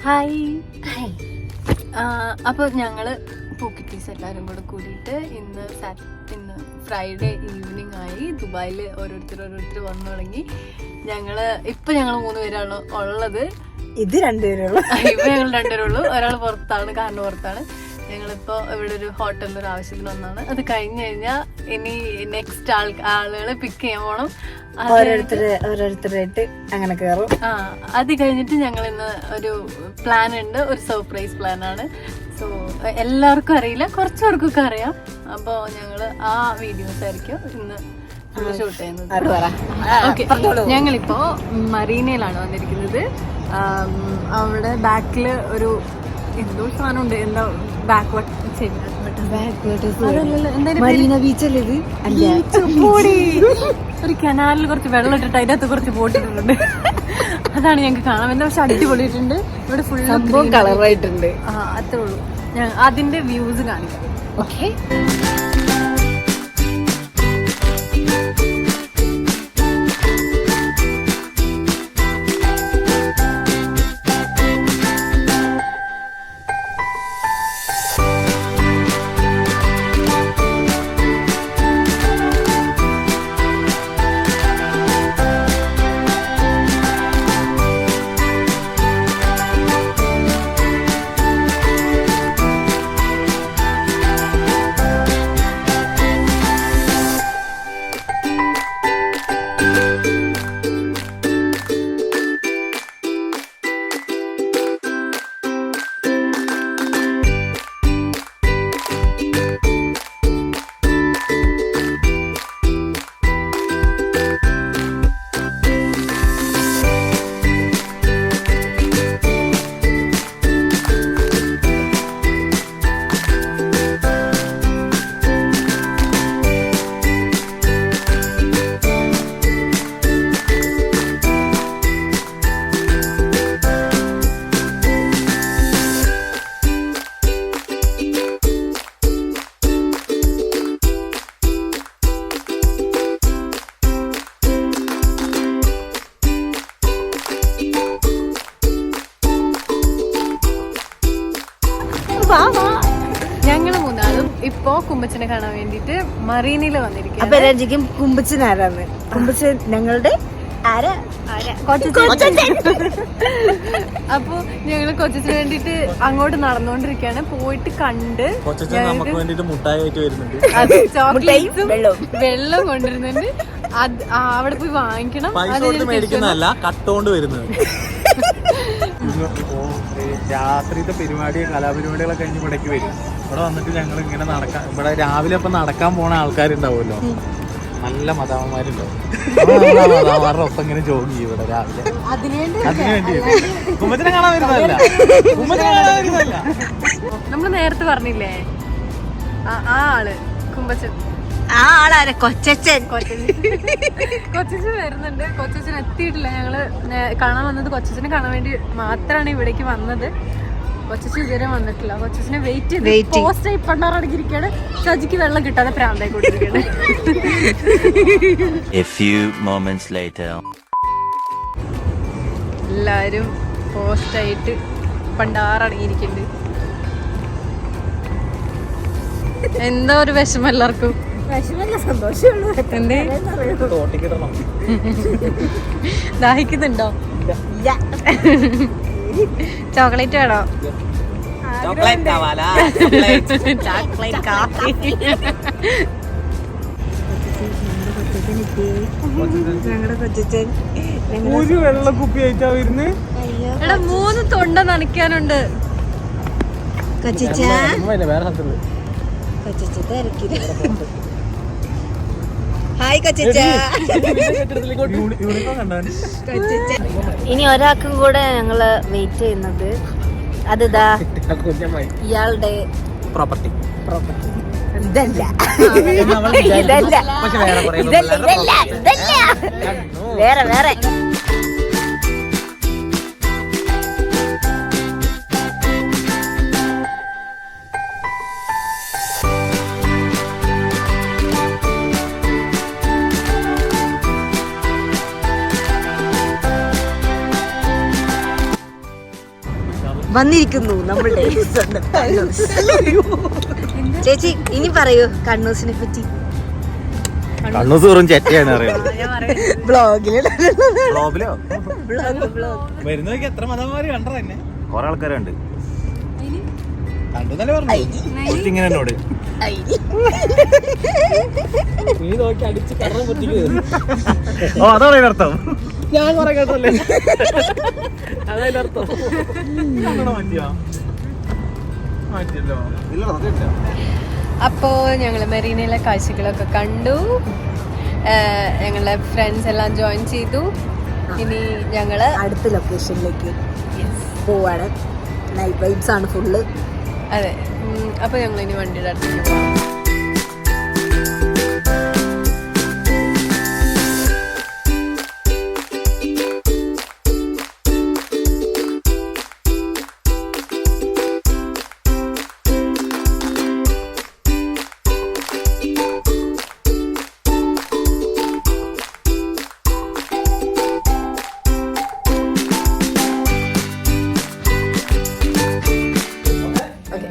Hi. അപ്പോൾ ഞങ്ങള് പൂക്കിറ്റീസ് എല്ലാവരും കൂടെ കൂടിയിട്ട് ഇന്ന് ഫ്രൈഡേ ഈവനിങ് ആയി. ദുബായിൽ ഓരോരുത്തർ വന്നു തുടങ്ങി. ഞങ്ങൾ 3 പേരാണ് ഉള്ളത്. ഇത് 2 പേരുള്ളൂ. ഇപ്പൊ ഞങ്ങൾ 2 പേരുള്ളൂ. ഒരാൾ പുറത്താണ്, കാറിന് പുറത്താണ്. ഞങ്ങളിപ്പോ ഇവിടെ ഒരു ഹോട്ടലിൽ ഒരു ആവശ്യത്തിന് വന്നാണ്. അത് കഴിഞ്ഞ് കഴിഞ്ഞാൽ ഇനി നെക്സ്റ്റ് ആളുകളെ പിക്ക് ചെയ്യാൻ പോണം. ഓരോരുത്തരായിട്ട് അങ്ങനെ കയറും. അത് കഴിഞ്ഞിട്ട് ഞങ്ങൾ ഇന്ന് ഒരു പ്ലാൻ ഉണ്ട്, ഒരു സർപ്രൈസ് പ്ലാൻ ആണ്. സോ എല്ലാവർക്കും അറിയില്ല, കുറച്ചു പേർക്കൊക്കെ അറിയാം. അപ്പോൾ ഞങ്ങള് ആ വീഡിയോസ് ആയിരിക്കും ഇന്ന് ഷൂട്ട് ചെയ്യുന്നത്. ഞങ്ങളിപ്പോ മറീനയിലാണ് വന്നിരിക്കുന്നത്. അവിടെ ബാക്കില് ഒരു എന്തോ സാധനം ഉണ്ട്, എന്താ ഒരു കനാലിൽ കുറച്ച് വെള്ളം ഇട്ടിട്ട് അതിനകത്ത് കുറച്ച് ബോട്ടിട്ടുണ്ട്. അതാണ് ഞങ്ങൾക്ക് കാണാം. എന്താ പക്ഷെ അടിപൊളിയിട്ടുണ്ട്. ഇവിടെ ഫുൾ കളറായിട്ടുണ്ട്. അത്രേ ഉള്ളൂ. ഞാൻ അതിന്റെ വ്യൂസ് കാണിക്കാം. ഓക്കെ, ഞങ്ങള് 3 ഇപ്പോ കുമ്പച്ചനെ കാണാൻ വേണ്ടിട്ട് മറീനയില് വന്നിരിക്കും. അപ്പൊ രഞ്ജിക്കും കുമ്പച്ചൻ ആരാന്ന്? കുമ്പച്ചൻ ഞങ്ങളുടെ അപ്പൊ ഞങ്ങള് കൊച്ചിന് വേണ്ടിട്ട് അങ്ങോട്ട് നടന്നുകൊണ്ടിരിക്കുകയാണ്. പോയിട്ട് കണ്ട് ചോക്ലേറ്റ്സും വെള്ളം കൊണ്ടിരുന്നുണ്ട്. അവിടെ പോയി വാങ്ങിക്കണം. കട്ടോണ്ട് വരുന്നത് രാത്രിത്തെ കലാപരിപാടികളൊക്കെ കഴിഞ്ഞ് ഇവിടേക്ക് വരും. ഇവിടെ വന്നിട്ട് ഞങ്ങൾ ഇങ്ങനെ നടക്കാൻ, ഇവിടെ രാവിലെ ഇപ്പൊ നടക്കാൻ പോണ ആൾക്കാരുണ്ടാവുമല്ലോ, നല്ല മതാമന്മാരുണ്ടാവും. മതാമന്മാരുടെ ഒപ്പം ഇങ്ങനെ ജോഗി ചെയ്യും ഇവിടെ രാവിലെ. അതിനുവേണ്ടി കുമ്പത്തിനെ കാണാൻ വരുന്നതല്ല. നമ്മള് നേരത്തെ പറഞ്ഞില്ലേ ആ ആള് കുമ്പച്ചൻ. ആ ആളാരെ? കൊച്ചച്ചൻ വരുന്നുണ്ട്. കൊച്ചച്ചൻ എത്തിയിട്ടില്ല. ഞങ്ങള് കാണാൻ വന്നത് കൊച്ചച്ചനെ കാണാൻ വേണ്ടി മാത്രമാണ് ഇവിടേക്ക് വന്നത്. കൊച്ചച്ചൻ ഇതുവരെ വന്നിട്ടില്ല. കൊച്ചച്ചനെ വെയിറ്റ് ചെയ്ത് പോസ്റ്റ് ആയി പണ്ടാറടങ്ങിയിരിക്കുകയാണ്. ഷജിക്ക് വെള്ളം കിട്ടാതെ പ്രാന്തായി കൊണ്ടിരിക്കുകയാണ്. എല്ലാരും പോസ്റ്റായിട്ട് പണ്ടാറടങ്ങിയിരിക്കുന്നുണ്ട്. എന്താ ഒരു വിഷമം എല്ലാവർക്കും? ദാഹിക്കുന്നുണ്ടോ? ചോക്ലേറ്റ് വേണോ? ചോക്ലേറ്റ് കാപ്പി. ഒരു വെള്ളക്കുപ്പി ആയിട്ടാ വരുന്നത്. എടാ 3 തൊണ്ട നനയ്ക്കാനുണ്ട്. ഇനി ഒരാൾക്കും കൂടെ ഞങ്ങള് വെയിറ്റ് ചെയ്യുന്നത് അതിതാ ഇയാളുടെ പ്രോപ്പർട്ടി. ഇതല്ല വേറെ വന്നിരിക്കുന്നു നമ്മളുടെ സ്വന്തം കണ്ണൂസ്. ചേച്ചി ഇനി പറയൂ കണ്ണൂസിനെ പറ്റി. കണ്ണൂസ് വെറും ചെറ്റയാണ് അറിയാം. വരുന്നതൊക്കെ എത്ര മതന്മാര് കണ്ടോ എന്നെ? കൊറേ ആൾക്കാരുണ്ട് കണ്ടു പറഞ്ഞു ഇങ്ങനെ എന്നോട് നീ നോക്കി അടിച്ച് കടം പൊട്ടിക്കുന്നത്. ഓ അതാണ് അതിനർത്ഥം. ഞാൻ കൊറേ കേട്ടല്ലേ അതതിനർത്ഥം. മാറ്റിയല്ലോ. ഇല്ല സത്യമില്ല. അപ്പോൾ ഞങ്ങൾ മെറീനയിലെ കാഴ്ചകളൊക്കെ കണ്ടു. ഞങ്ങളുടെ ഫ്രണ്ട്സ് എല്ലാം ജോയിൻ ചെയ്തു. ഇനി ഞങ്ങൾ അടുത്ത ലൊക്കേഷനിലേക്ക് പോവാണ്. നൈറ്റ് വൈബ്സ് ആണ് ഫുള്ള്. അതെ. അപ്പോൾ ഞങ്ങൾ ഇനി വണ്ടിയുടെ അടുത്തേക്ക് പോകാം.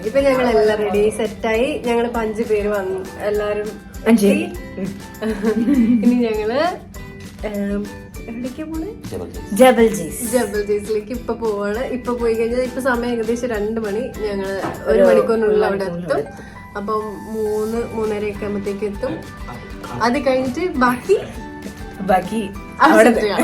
ഇപ്പൊ ഞങ്ങൾ എല്ലാം റെഡി സെറ്റായി. ഞങ്ങളിപ്പോ 5 പേര് വന്നു. എല്ലാരും ഇനി ഞങ്ങള് എവിടേക്കാ പോണേ? ജബൽ ജീസ്. ജബൽ ജീസിലേക്ക് ഇപ്പൊ പോവാണ്. ഇപ്പൊ പോയി കഴിഞ്ഞാൽ ഇപ്പൊ സമയം ഏകദേശം 2 മണി. ഞങ്ങള് 1 മണിക്കൂറിനുള്ളിൽ അവിടെ എത്തും. അപ്പം 3-3:30 ആകുമ്പത്തേക്ക് എത്തും. അത് കഴിഞ്ഞിട്ട് ബാക്കി അവിടെ കാണാം.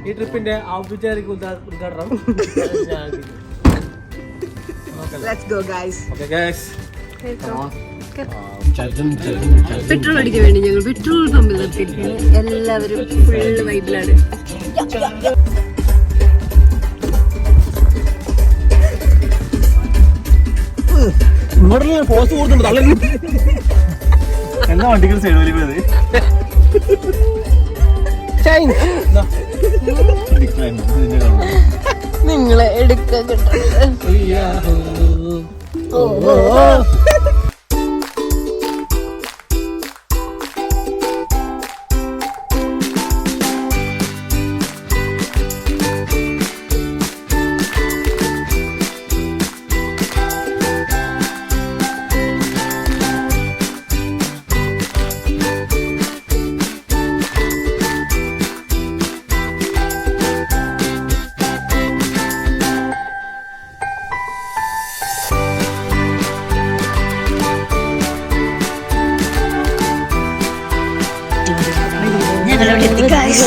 ഈ ട്രിപ്പിന്റെ ഔപചാരിക ഉദ്ഘാടനം. Let's go guys. Okay guys. Petrol അടിക്കാൻ വേണ്ടി ഞങ്ങൾ പെട്രോൾ പമ്പിൽ നിർത്തിയിരിക്കുകയാണ്. എല്ലാവരും ഫുള്ള് വൈബിലാണ്. പോസ്റ്റ് കൊടുത്തിട്ടുണ്ട്. എല്ലാ വണ്ടികളും സൈഡ് വലി പോയത്. നിങ്ങളെ എടുക്കാൻ കിട്ടുന്നത്. ഞങ്ങളവിടെ എത്തി guys.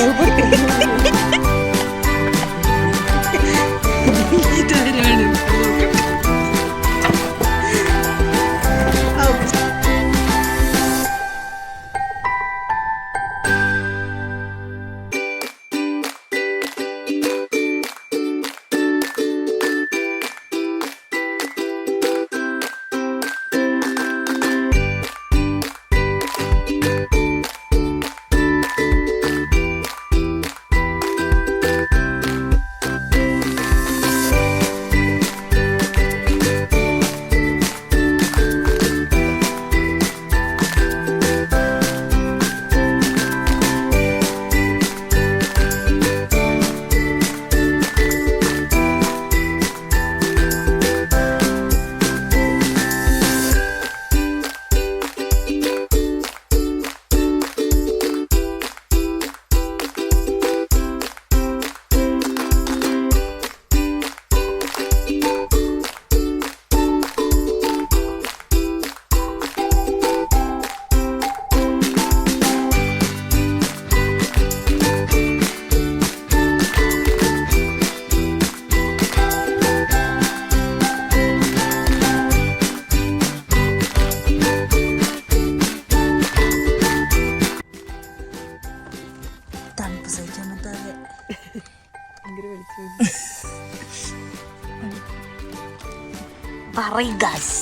പറയ് ഗൈസ്.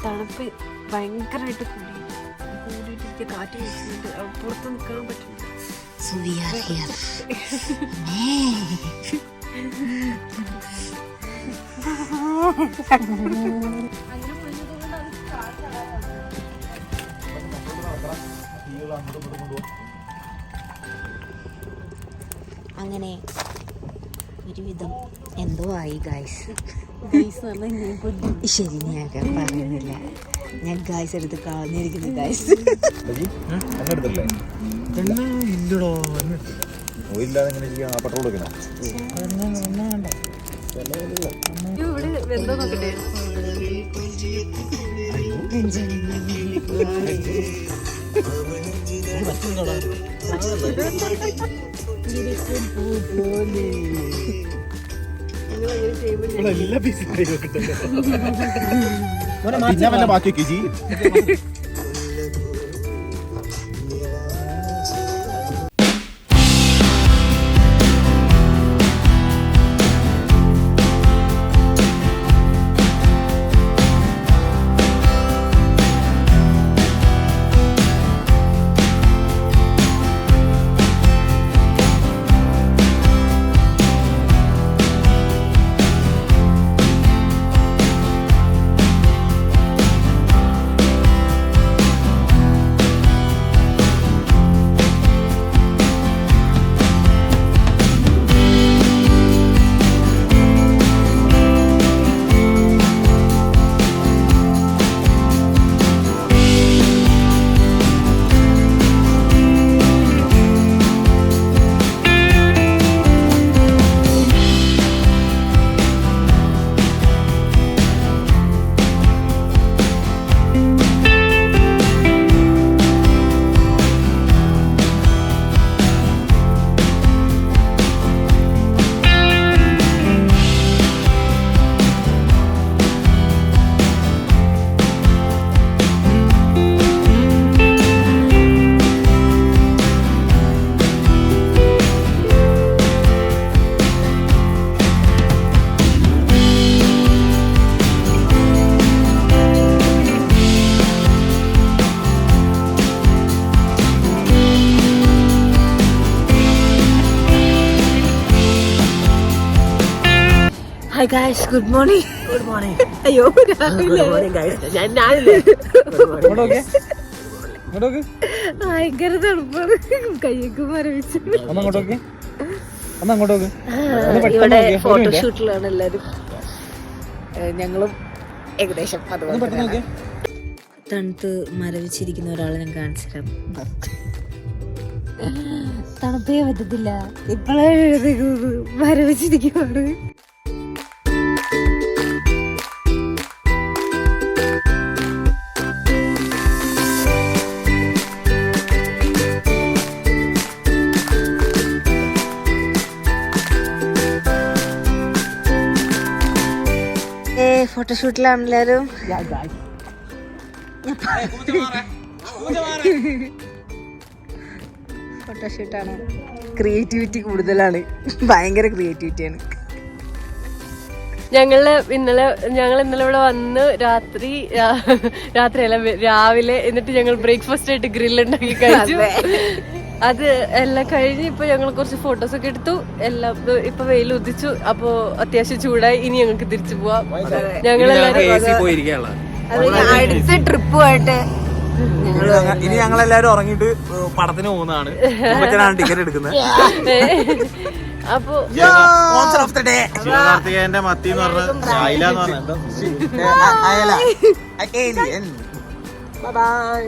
തണുപ്പ് ഭയങ്കരമായിട്ട് കൂടിയിട്ട് കാറ്റ് വീശുന്നുണ്ട്. പുറത്ത് നിൽക്കാൻ പറ്റും. So we are here. അങ്ങനെ ഒരുവിധം എന്തോ ആയി ഗായ്സ്. ശരി, ഞാൻ പറയുന്നില്ല. ഞാൻ ഗായ്സ് എടുത്ത് കളഞ്ഞിരിക്കുന്നു ഗായ്സ്. ഇവിടെ വെന്തോ നോക്കട്ടെ. ബാക്കി Hi guys, good morning. Good morning. അയ്യോ ഭയങ്കര തണുപ്പാണ്. കയ്യൊക്കെ മരവിച്ചു. ഇവിടെ ഫോട്ടോഷൂട്ടിലാണ് എല്ലാരും. ഞങ്ങളും ഏകദേശം അതുപോലെ തണുത്ത് മരവിച്ചിരിക്കുന്ന ഒരാളെ ഞാൻ കാണിച്ചു തരാം. തണുപ്പേ പറ്റത്തില്ല. ഇപ്പോഴേ മരവിച്ചിരിക്കുവാണ്. ഫോട്ടോഷൂട്ടിലാണ് എല്ലാരും. ഫോട്ടോഷൂട്ടാണ്. ക്രിയേറ്റിവിറ്റി കൂടുതലാണ്. ഭയങ്കര ക്രിയേറ്റിവിറ്റിയാണ്. ഞങ്ങൾ ഇന്നലെ ഇവിടെ വന്ന് രാത്രിയല്ല രാവിലെ, എന്നിട്ട് ഞങ്ങൾ ബ്രേക്ക്ഫാസ്റ്റ് ആയിട്ട് ഗ്രില്ല് ഉണ്ടാക്കി കഴിച്ചു. അത് എല്ലാം കഴിഞ്ഞ് ഇപ്പൊ ഞങ്ങൾ കുറച്ച് ഫോട്ടോസ് ഒക്കെ എടുത്തു. എല്ലാം ഇപ്പൊ വെയിൽ ഉദിച്ചു. അപ്പൊ അത്യാവശ്യം ചൂടായി. ഇനി ഞങ്ങൾക്ക് തിരിച്ചു പോവാം. അടുത്ത ട്രിപ്പുമായിട്ട് ഇനി ഞങ്ങളെല്ലാരും ഉറങ്ങിയിട്ട് പടത്തിന് പോകുന്നതാണ്. ടിക്കറ്റ് എടുക്കുന്നത്. അപ്പൊ ശിവകാർത്തികേയന്റെ മത്തി എന്ന് പറഞ്ഞ അയല എന്ന് പറഞ്ഞ ബൈ.